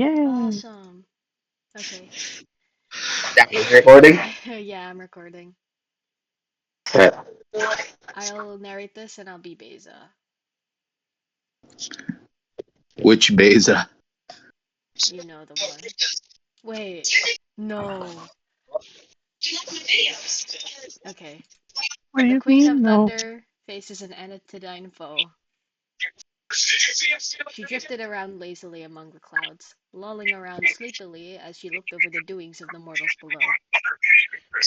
Yay! Awesome. Okay. That was recording. Yeah, I'm recording. Right. I'll narrate this and I'll be Beza. Which Beza? You know the one. Wait. No. Okay. What do The you Queen mean? of No. Thunder faces an ANITIDEAN foe. She drifted around lazily among the clouds, lolling around sleepily as she looked over the doings of the mortals below.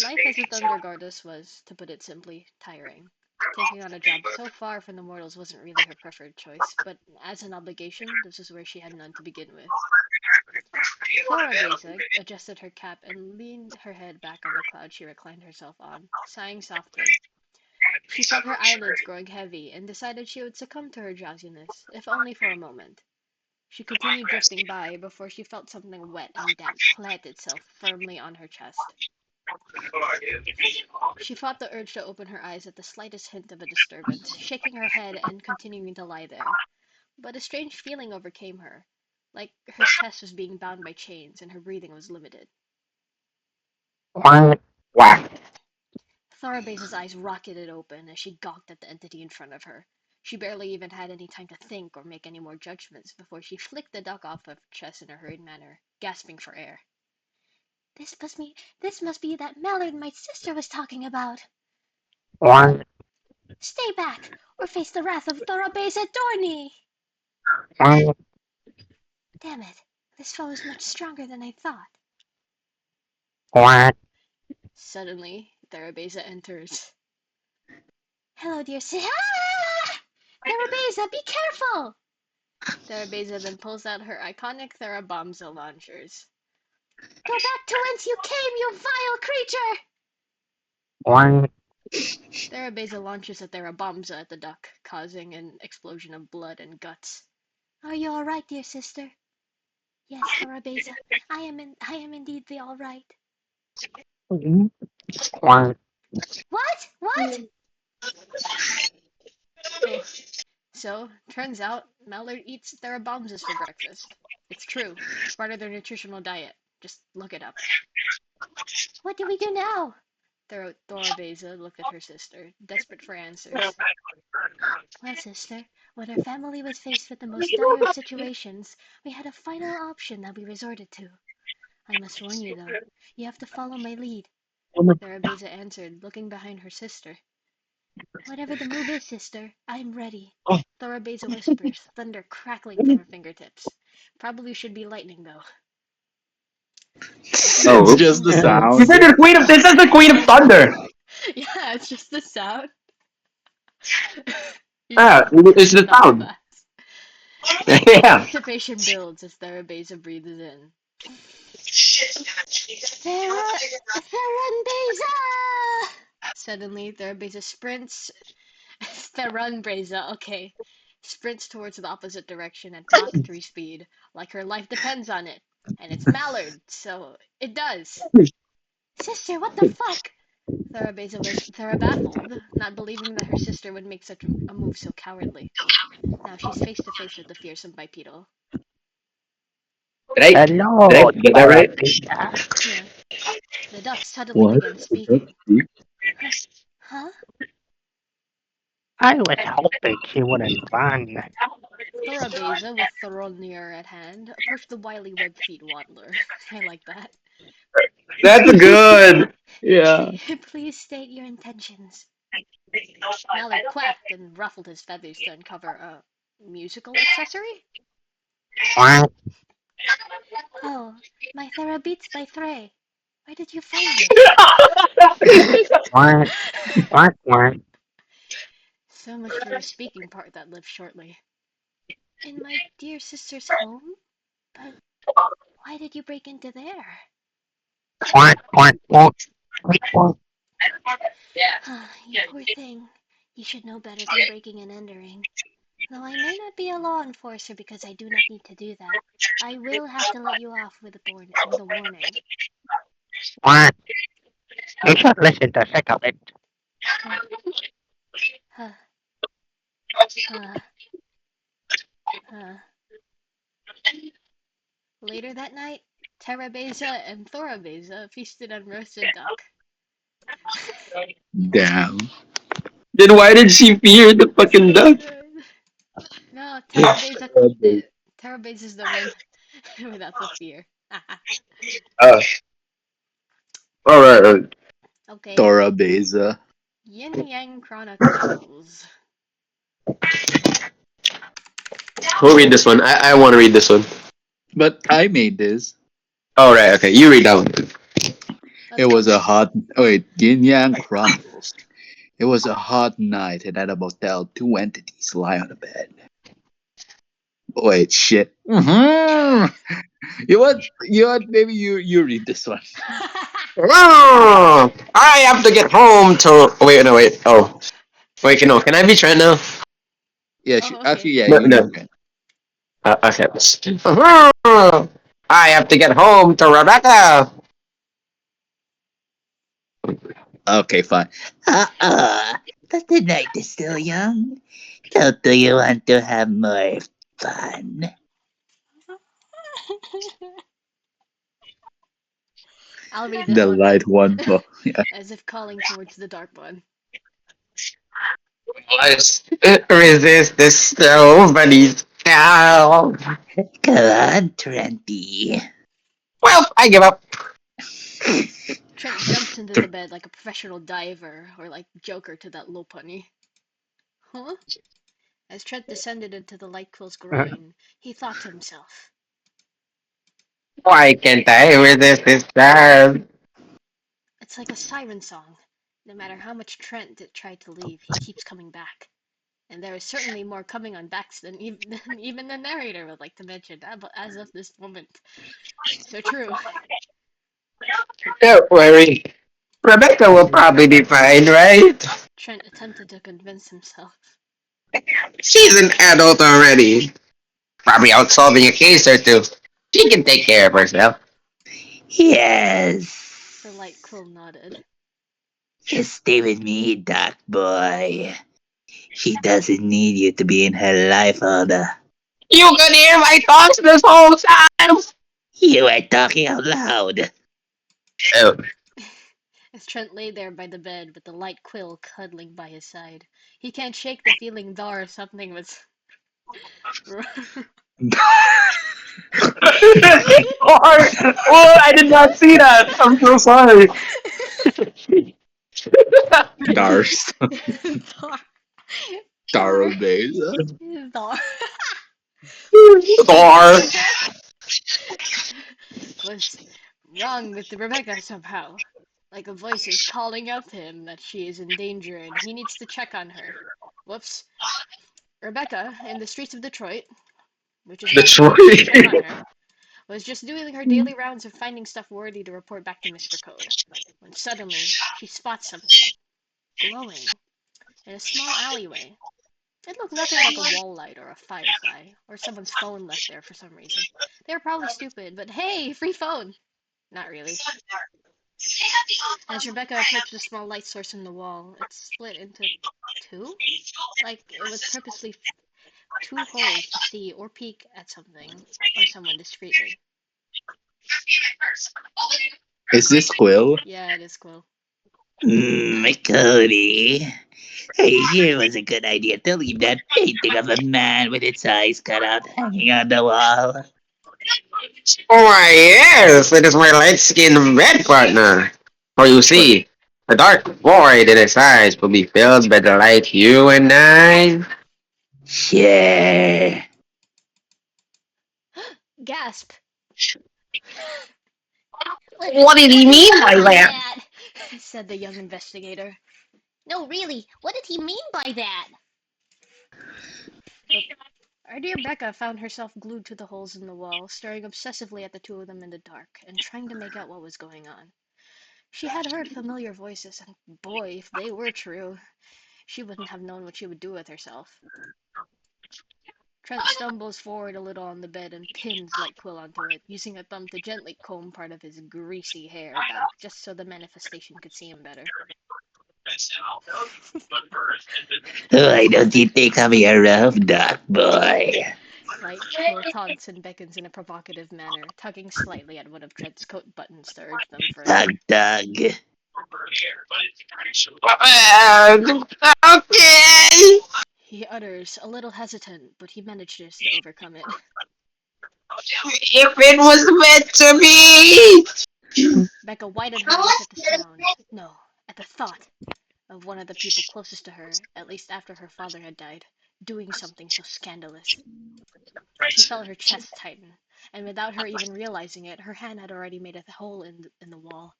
Life as a Thunder Goddess was, to put it simply, tiring. Taking on a job so far from the mortals wasn't really her preferred choice, but as an obligation, this was where she had none to begin with. Thora Beza adjusted her cap and leaned her head back on the cloud she reclined herself on, sighing softly. She felt her eyelids growing heavy and decided she would succumb to her drowsiness, if only for a moment. She continued drifting by before she felt something wet and damp plant itself firmly on her chest. She fought the urge to open her eyes at the slightest hint of a disturbance, shaking her head and continuing to lie there. But a strange feeling overcame her, like her chest was being bound by chains and her breathing was limited. What? Whack. Tharabase's eyes rocketed open as she gawked at the entity in front of her. She barely even had any time to think or make any more judgments before she flicked the duck off of her chest in a hurried manner, gasping for air. This must be that mallard my sister was talking about. What? Stay back, or face the wrath of Thorabase Dorni! What? Damn it, this foe is much stronger than I thought. What? Suddenly, Therabeza enters. Hello, dear sis. Ah! Therabeza, be careful! Therabeza then pulls out her iconic Therabomza launchers. Go back to whence you came, you vile creature! What? Therabeza launches a Therabomza at the duck, causing an explosion of blood and guts. Are you all right, dear sister? Yes, Therabeza, I am indeed the all right. What? What? What? Oh, so turns out Mallard eats Therabomzas for breakfast. It's true. It's part of their nutritional diet. Just look it up. What do we do now? Thorabeza looked at her sister, desperate for answers. Well, sister, when our family was faced with the most dire of situations, we had a final option that we resorted to. I must warn you, though, you have to follow my lead, Therabeza answered, looking behind her sister. Whatever the move is, sister, I'm ready. Thorabeza whispers, thunder crackling from her fingertips. Probably should be lightning, though. It's Oh, just oops. the You sound. said the Queen of. This is the Queen of Thunder. Yeah, it's just the sound. You just Ah, have to it's turn the it up sound. fast. Yeah. Anticipation builds as Therabeza breathes in. Thera... Theranbeza! Suddenly, Therabeza sprints. Theranbeza, okay. Sprints towards the opposite direction at Mach 3 speed, like her life depends on it. And it's Mallard, so it does. Sister, what the fuck? Therabeza was baffled, not believing that her sister would make such a move so cowardly. Now she's face to face with the fearsome bipedal. Did I Hello, get that right? Therapista. Yeah, the duck suddenly What? began speaking. Huh? Huh? I was hoping she wouldn't run. Thorabeza, with Thoronir at hand, approached the wily web feet waddler. I like that. That's good. Yeah. Please state your intentions. Mallard quacked and ruffled his feathers to uncover a musical accessory. What? Oh, my Therabeats by Thray. Where did you find this? What? What? So much for the speaking part that lived shortly. In my dear sister's home? But why did you break into there? What? What? You poor thing. You should know better than breaking and entering. Though I may not be a law enforcer because I do not need to do that, I will have to let you off with a warning. What? You should listen to sick of it. Huh, huh, huh, huh. Later that night, Terabeza and Thorabeza feasted on roasted duck. Damn. Then why did she fear the fucking duck? No, Torabeza. Terabeza is the one without the fear. Uh, alright. Okay, Torabeza. Yin Yang Chronicles. Who read this one? I want to read this one. But I made this. Oh, right, okay. You read that one. It Let's go. was a hot. Oh, wait, Yin Yang Chronicles. It was a hot night, and at a motel, two entities lie on a bed. Wait, shit. You what? You what? Maybe you read this one. Oh, I have to get home to. Wait, no, wait. Oh, wait, no. Can I be Trent now? Yeah, Oh, actually, okay. yeah, No, you no. can. Okay. I have to get home to Rebecca. Okay, fine. But the night is still young. Don't do you want to have more fun? I'll read this The one light then, one. Oh, yeah. as if calling towards the dark one. Let's resist this so many spell. Come on, Trenty. Well, I give up. Trent jumped into the bed like a professional diver, or like Joker to that Lopunny. Huh? As Trent descended into the light quill's groin, he thought to himself, Why can't I resist this spell? it's like a siren song. No matter how much Trent tried to leave, he keeps coming back. And there is certainly more coming on backs than even the narrator would like to mention, as of this moment. So true. Don't worry. Rebecca will probably be fine, right? Trent attempted to convince himself. She's an adult already. Probably out solving a case or two. She can take care of herself. Yes. The light quill nodded. Just stay with me, Doc Boy. She doesn't need you to be in her life, Alda. You could hear my thoughts this whole time. You are talking out loud. Oh, As Trent lay there by the bed with the light quill cuddling by his side, he can't shake the feeling Dar something was. oh, I did not see that. I'm so sorry. Dars. Dar. Dar. Tarabeza. Dar. Thor. Was wrong with Rebecca somehow. Like a voice is calling out to him that she is in danger and he needs to check on her. Whoops. Rebecca, in the streets of Detroit, which is why he needs to Detroit. check on her, was just doing her daily rounds of finding stuff worthy to report back to Mr. Code, when suddenly she spots something glowing in a small alleyway. It looked nothing like a wall light or a firefly, or someone's phone left there for some reason. They were probably stupid, but hey, free phone! Not really. As Rebecca approached the small light source in the wall, it split into two? Like it was purposely two holes to see or peek at something or someone discreetly. Is this Quill? Yeah, it is Quill. Cody. Hey, here was a good idea to leave that painting of a man with its eyes cut out hanging on the wall. Why, yes, it is my light-skinned red partner. For you But see, the dark void in his eyes will be filled by the light you and I. sure. Gasp! What did he What did he mean mean by by that? that? Said the young investigator. No, really, what did he mean by that? But our dear Becca found herself glued to the holes in the wall, staring obsessively at the two of them in the dark, and trying to make out what was going on. She had heard familiar voices, and boy, if they were true, she wouldn't have known what she would do with herself. Trent stumbles forward a little on the bed and pins Light Quill onto it, using a thumb to gently comb part of his greasy hair back, just so the manifestation could see him better. Why don't you think I'm a rough duck, boy? Light Quill taunts and beckons in a provocative manner, tugging slightly at one of Trent's coat buttons to urge them further. Tug, tug. Okay. He utters, a little hesitant, but he manages to overcome it. If it was meant to be. Becca whitened her eyes at the sound, no, at the thought, of one of the people closest to her, at least after her father had died, doing something so scandalous. She felt her chest tighten, and without her even realizing it, her hand had already made a hole in the wall,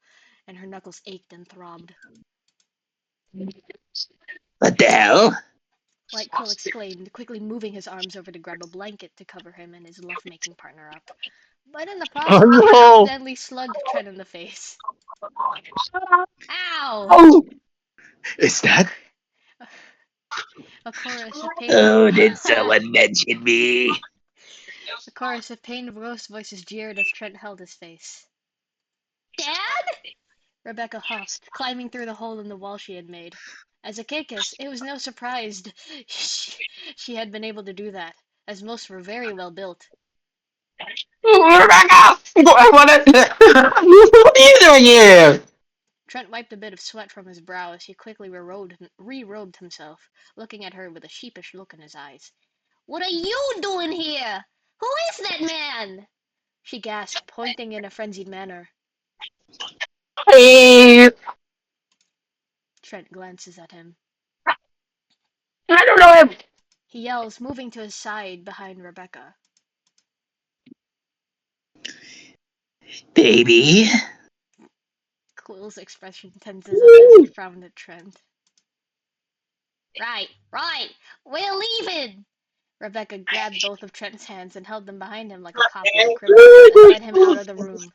and her knuckles ached and throbbed. What the hell? Light Quill exclaimed, quickly moving his arms over to grab a blanket to cover him and his love-making partner up. But in the Oh process, he no! accidentally slugged Trent in the face. Ow! Oh, is that? A chorus of pained Oh, did a someone mention me? chorus of pained roast voices jeered as Trent held his face. Dad? Rebecca huffed, climbing through the hole in the wall she had made. As a Caicus, it was no surprise she had been able to do that, as most were very well built. Rebecca! What are you doing here? Trent wiped a bit of sweat from his brow as he quickly re-robed himself, looking at her with a sheepish look in his eyes. What are you doing here? Who is that man? She gasped, pointing in a frenzied manner. Please. Trent glances at him. I don't know him. He yells, moving to his side behind Rebecca. Baby? Quill's expression tenses up as he frowned at Trent. Right, right, we're leaving! Rebecca grabbed both of Trent's hands and held them behind him like a cop would a criminal, and led him out of the room.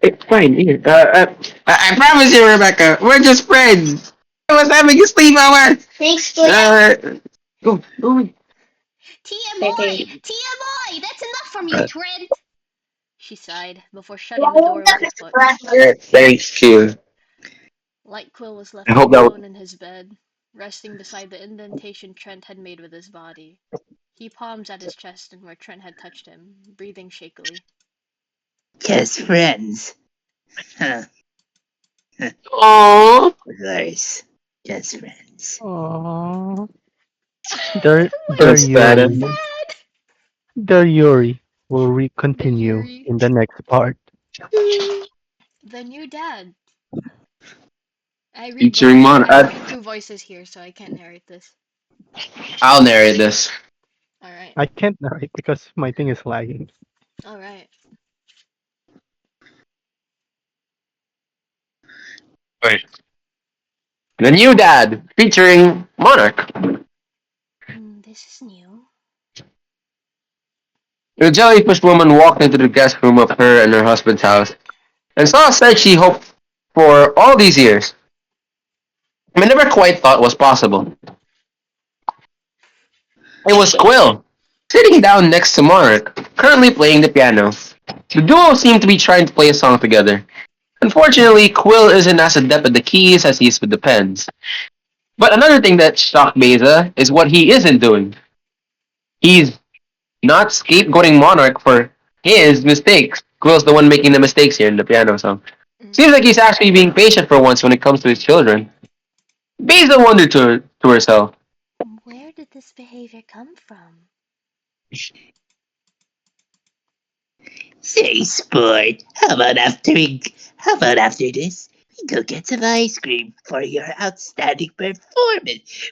It's fine. Here. I promise you, Rebecca, we're just friends. I was having a sleepover. Thanks, go. Tia boy! Tia boy! That's enough from you, Trent! She sighed, before shutting the door with a foot. Thank you. Light Quill was I left hope that. alone in his bed, resting beside the indentation Trent had made with his body. He palms at his chest and where Trent had touched him, breathing shakily. Just friends. Huh. Aww. Of course. Just friends. Aww. Their That's So bad. Yuri. sad! Their Yuri will The continue Yuri. in the next part. The new dad. I read Featuring both. Mon. I read two voices here, so I can't narrate this. I'll narrate this. Alright. I can't narrate because my thing is lagging. Alright. Wait. The new dad, featuring Monarch. This is new. The jellyfish woman walked into the guest room of her and her husband's house and saw a sight she hoped for all these years, but never quite thought was possible. It was Quill, sitting down next to Monarch, currently playing the piano. The duo seemed to be trying to play a song together. Unfortunately, Quill isn't as adept at the keys as he is with the pens. But another thing that shocked Beza is what he isn't doing. He's not scapegoating Monarch for his mistakes. Quill's the one making the mistakes here in the piano song. Mm. Seems like he's actually being patient for once when it comes to his children. Beza wondered to herself. Where did this behavior come from? Say, sport, how about after this, we go get some ice cream for your outstanding performance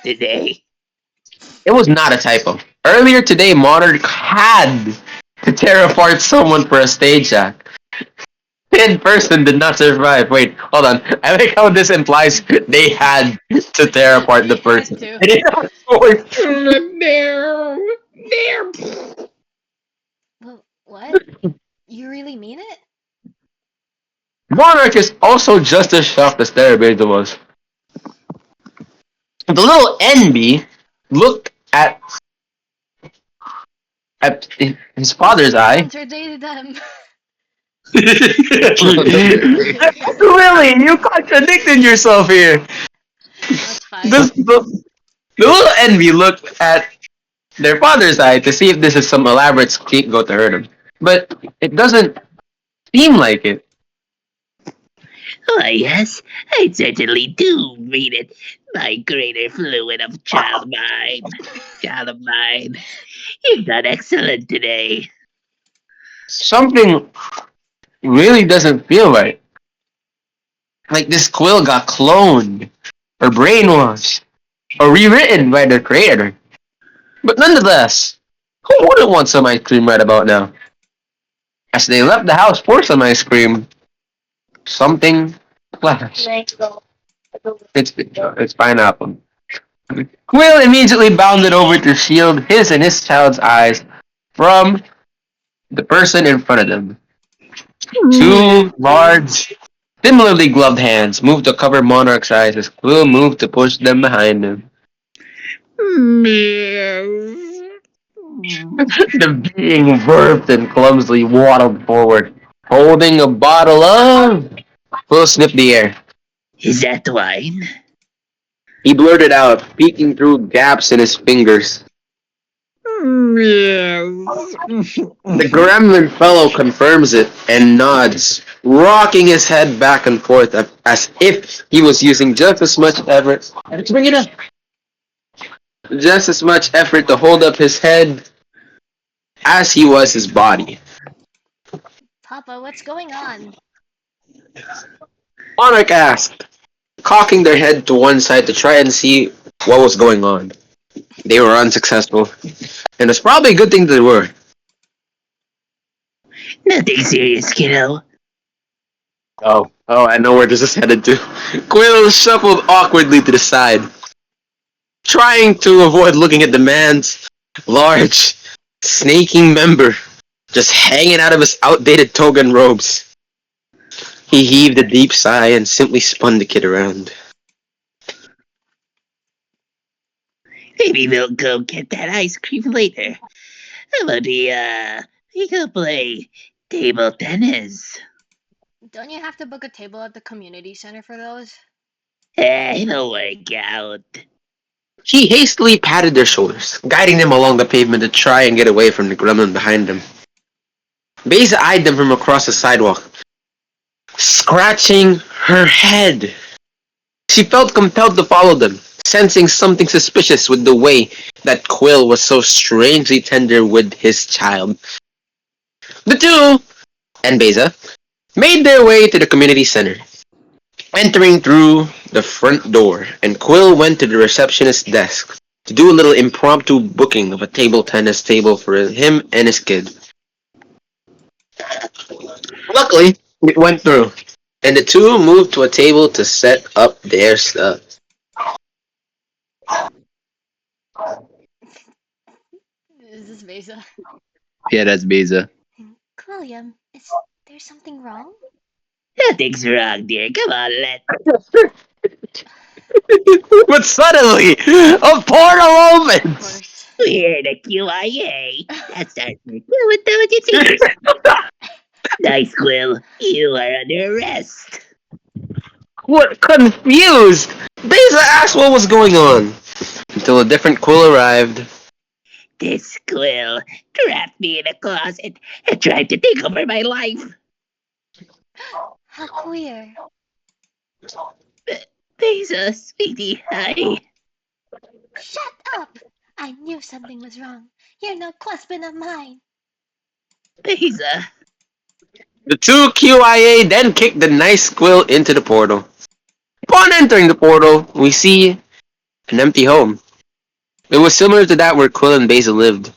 today. It was not a typo. Earlier today, Monarch had to tear apart someone for a stage act. In person did not survive. Wait, hold on. I like how this implies they had to tear apart the They had person. to. Well, what? You really mean it? Monarch is also just as shocked as Terabeza was. The little NB looked at his Whose father's eye. fiance dated them? Really, you contradicted yourself here. No, it's fine. The little envy looked at their father's eye to see if this is some elaborate scapegoat to hurt him. But it doesn't seem like it. Why, yes, I certainly do read it. My greater fluid of child mind. Child of mine. You've done excellent today. Something really doesn't feel right. Like this quill got cloned, or brainwashed, or rewritten by the creator. But nonetheless, who wouldn't want some ice cream right about now? As they left the house for some ice cream, something flashed. It's pineapple. Quill immediately bounded over to shield his and his child's eyes from the person in front of them. Two large, similarly gloved hands moved to cover Monarch's eyes as Quill moved to push them behind him. The being burped and clumsily waddled forward, holding a bottle of... Quill sniffed the air. Is that wine? He blurted out, peeking through gaps in his fingers. The gremlin fellow confirms it and nods, rocking his head back and forth as if he was using just as much effort. Let's bring it up. Just as much effort to hold up his head as he was his body. Papa, what's going on? Monarch asked, cocking their head to one side to try and see what was going on. They were unsuccessful, and it's probably a good thing they were. Nothing serious, kiddo. Oh, I know where this is headed to. Quill shuffled awkwardly to the side, trying to avoid looking at the man's large, snaking member just hanging out of his outdated toga and robes. He heaved a deep sigh and simply spun the kid around. Maybe we'll go get that ice cream later. How about we go play table tennis? Don't you have to book a table at the community center for those? It'll work out. He hastily patted their shoulders, guiding them along the pavement to try and get away from the gremlin behind them. Beza eyed them from across the sidewalk, scratching her head. She felt compelled to follow them, sensing something suspicious with the way that Quill was so strangely tender with his child. The two, and Beza, made their way to the community center, entering through the front door, and Quill went to the receptionist's desk to do a little impromptu booking of a table tennis table for him and his kid. Luckily, it went through, and the two moved to a table to set up their stuff. Is this Vesa? Yeah, that's Beza. William, is there something wrong? Nothing's wrong, dear. Come on, But suddenly, a portal Of opens! course. we're the QIA. That starts with Quill Intelligence Seekers. Nice, Quill. You are under arrest. What? Confused, Beza asked what was going on, until a different Quill arrived. This Quill trapped me in a closet and tried to take over my life. How queer. Beza, sweetie, hi. Shut up! I knew something was wrong. You're no husband of mine. Beza. The two QIA then kicked the nice Quill into the portal. Upon entering the portal, we see an empty home. It was similar to that where Quill and Beza lived,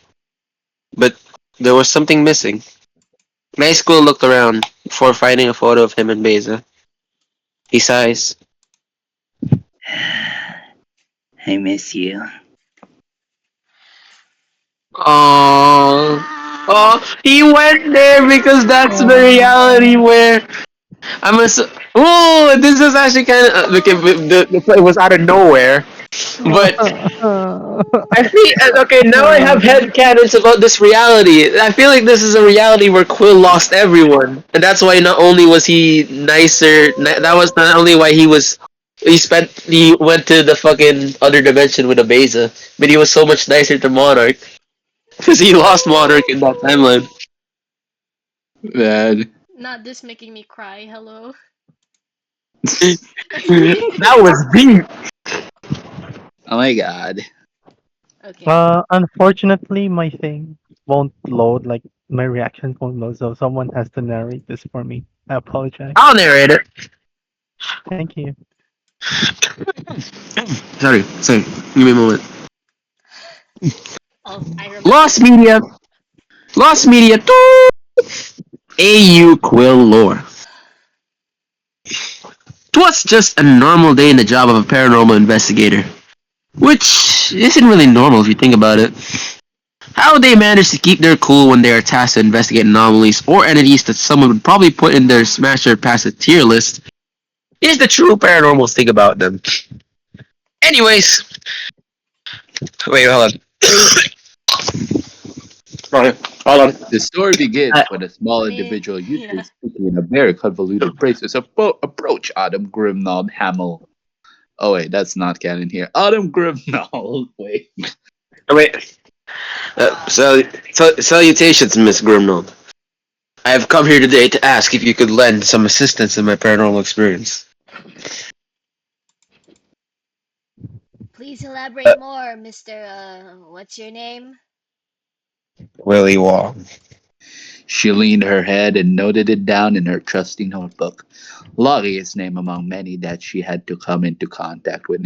but there was something missing. Nice Quill looked around before finding a photo of him and Beza. He sighs. I miss you. Aww. Oh, he went there because that's the reality where I'm a. Oh, this is actually kind of it was out of nowhere. But I feel okay. Now I have headcanons about this reality. I feel like this is a reality where Quill lost everyone, and that's why not only was he nicer. That was not only why he went to the fucking other dimension with a Beza, but he was so much nicer to Monarch because he lost Monarch in that timeline. Man. Not this making me cry. Hello. That was deep. Oh my god. Okay. Unfortunately, my thing won't load. Like my reaction won't load, so someone has to narrate this for me. I apologize. I'll narrate it. Thank you. Sorry. Give me a moment. Oh, I remember Lost this. Media. Lost Media. AU Quill lore. 'Twas just a normal day in the job of a paranormal investigator. Which isn't really normal if you think about it. How they manage to keep their cool when they are tasked to investigate anomalies or entities that someone would probably put in their smash or pass a tier list is the true paranormal thing about them. Anyways, wait, hold on. Hold on. The story Uh, begins when a small I mean, individual, usually yeah. speaking in a very convoluted phrases, approach Adam Grimnob Hamill. Oh wait, that's not canon here. Adam Grimnob. Wait. wait. Salutations, Miss Grimnold. I have come here today to ask if you could lend some assistance in my paranormal experience. Please Uh, elaborate more, Mr. What's your name? Willie Wong. She leaned her head and noted it down in her trusty notebook, logging his name among many that she had to come into contact with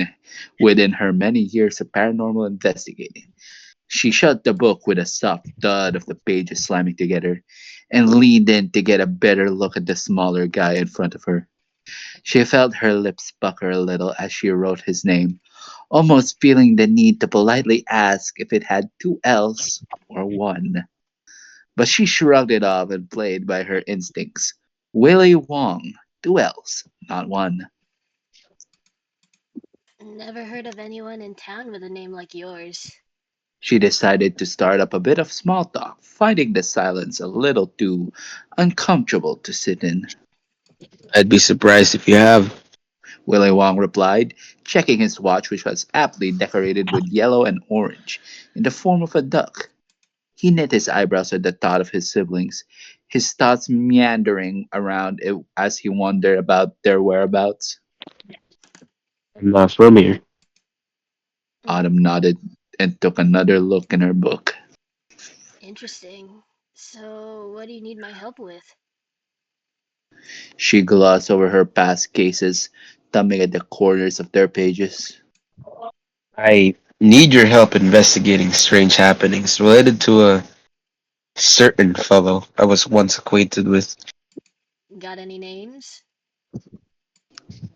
within her many years of paranormal investigating. She shut the book with a soft thud of the pages slamming together and leaned in to get a better look at the smaller guy in front of her. She felt her lips pucker a little as she wrote his name, almost feeling the need to politely ask if it had two L's or one. But she shrugged it off and played by her instincts. Willie Wong, two L's, not one. Never heard of anyone in town with a name like yours. She decided to start up a bit of small talk, finding the silence a little too uncomfortable to sit in. I'd be surprised if you have. Willie Wong replied, checking his watch, which was aptly decorated with yellow and orange in the form of a duck. He knit his eyebrows at the thought of his siblings, his thoughts meandering around it as he wondered about their whereabouts. I'm not from here. Autumn Mm, nodded and took another look in her book. interesting. So, what do you need my help with? She glossed over her past cases, thumbing at the corners of their pages. I need your help investigating strange happenings related to a certain fellow I was once acquainted with. Got any names?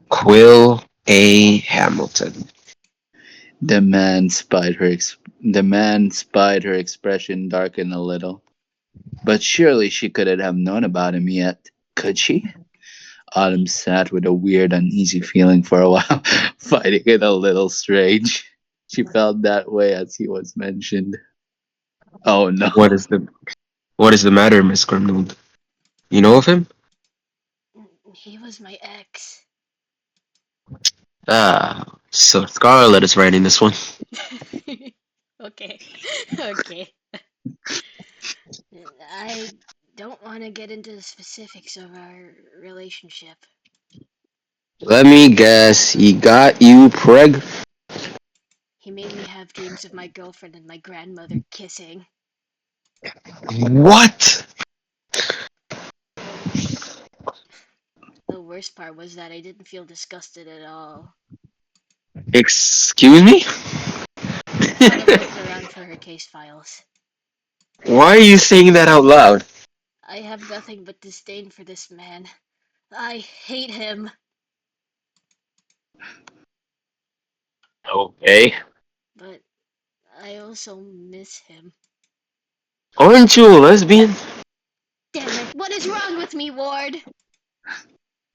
Quill A. Hamilton. The man spied her expression darken a little. But surely she couldn't have known about him yet, could she? Autumn sat with a weird, uneasy feeling for a while, finding it a little strange. She felt that way as he was mentioned. Oh no. What is the What is the matter, Miss Grimnold? You know of him? He was my ex. Ah, so Scarlet is writing this one. Okay. Okay. I don't want to get into the specifics of our relationship. Let me guess, he got you preg? He made me have dreams of my girlfriend and my grandmother kissing. What? The worst part was that I didn't feel disgusted at all. Excuse me? Autumn looked around for her case files. Why are you saying that out loud? I have nothing but disdain for this man. I hate him. Okay. But I also miss him. Aren't you a lesbian? Damn it, what is wrong with me, Ward?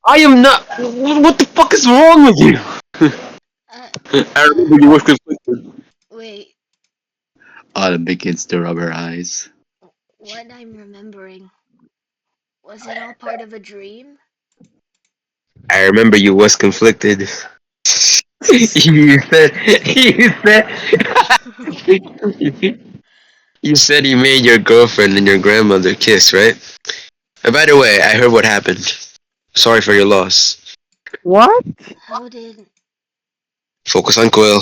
I am not. What the fuck is wrong with you? I remember you were conflicted. wait, Autumn begins to rub her eyes. what I'm remembering, was it all part of a dream? I remember you was conflicted. You said you said you said you made your girlfriend and your grandmother kiss, right? And by the way, I heard what happened. Sorry for your loss. What? How did... Focus on Quill.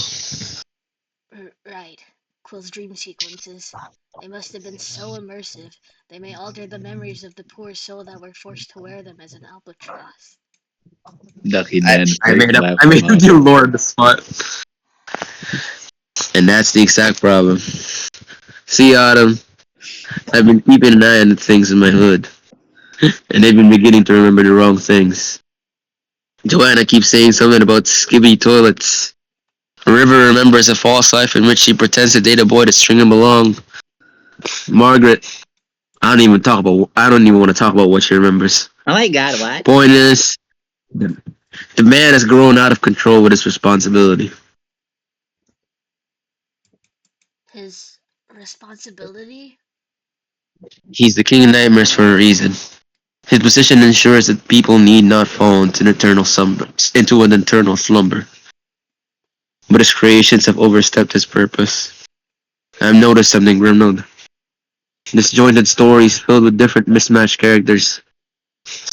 Right, Quill's dream sequences. They must have been so immersive, they may alter the memories of the poor soul that were forced to wear them as an albatross. Ducky I, then I fake made up laugh I from made up you Autumn. lore on the spot. And that's the exact problem. See, Autumn, I've been keeping an eye on the things in my hood, and they've been beginning to remember the wrong things. Joanna keeps saying something about skibby toilets. River remembers a false life in which she pretends to date a boy to string him along. Margaret, I don't even want to talk about what she remembers. Oh my god, what? Point is, the man has grown out of control with his responsibility. His responsibility? He's the king of nightmares for a reason. His position ensures that people need not fall into an eternal slumber. But his creations have overstepped his purpose. I've noticed something, Grimnode. Disjointed stories filled with different mismatched characters,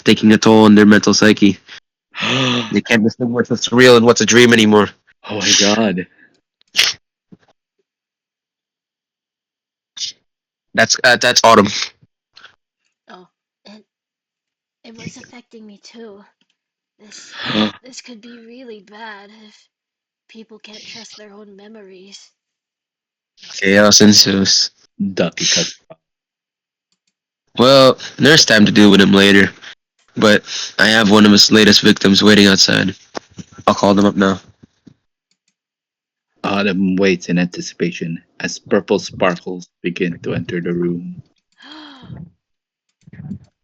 taking a toll on their mental psyche. Oh They can't distinguish what's real and what's a dream anymore. my god. That's Autumn. Oh, it, it was affecting me too. This, this could be really bad if people can't trust their own memories. Chaos ensues. Ducky cuts. Well, there's time to deal with him later. But I have one of his latest victims waiting outside. I'll call them up now. Autumn waits in anticipation as purple sparkles begin to enter the room.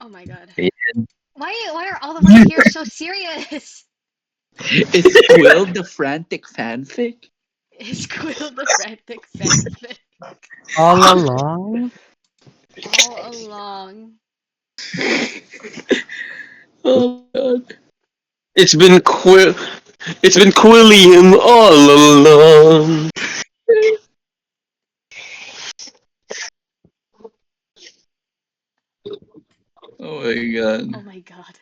Oh my god. Hey. Why are all of us here so serious? Is Quill the frantic fanfic? Is Quill the frantic fanfic? All along? All along. Oh god. It's been Quill. It's been Quilliam all along. Oh my god. Oh my god.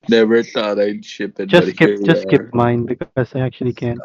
Never thought I'd ship it, but Just here skip we just skip are. mine because I actually can't.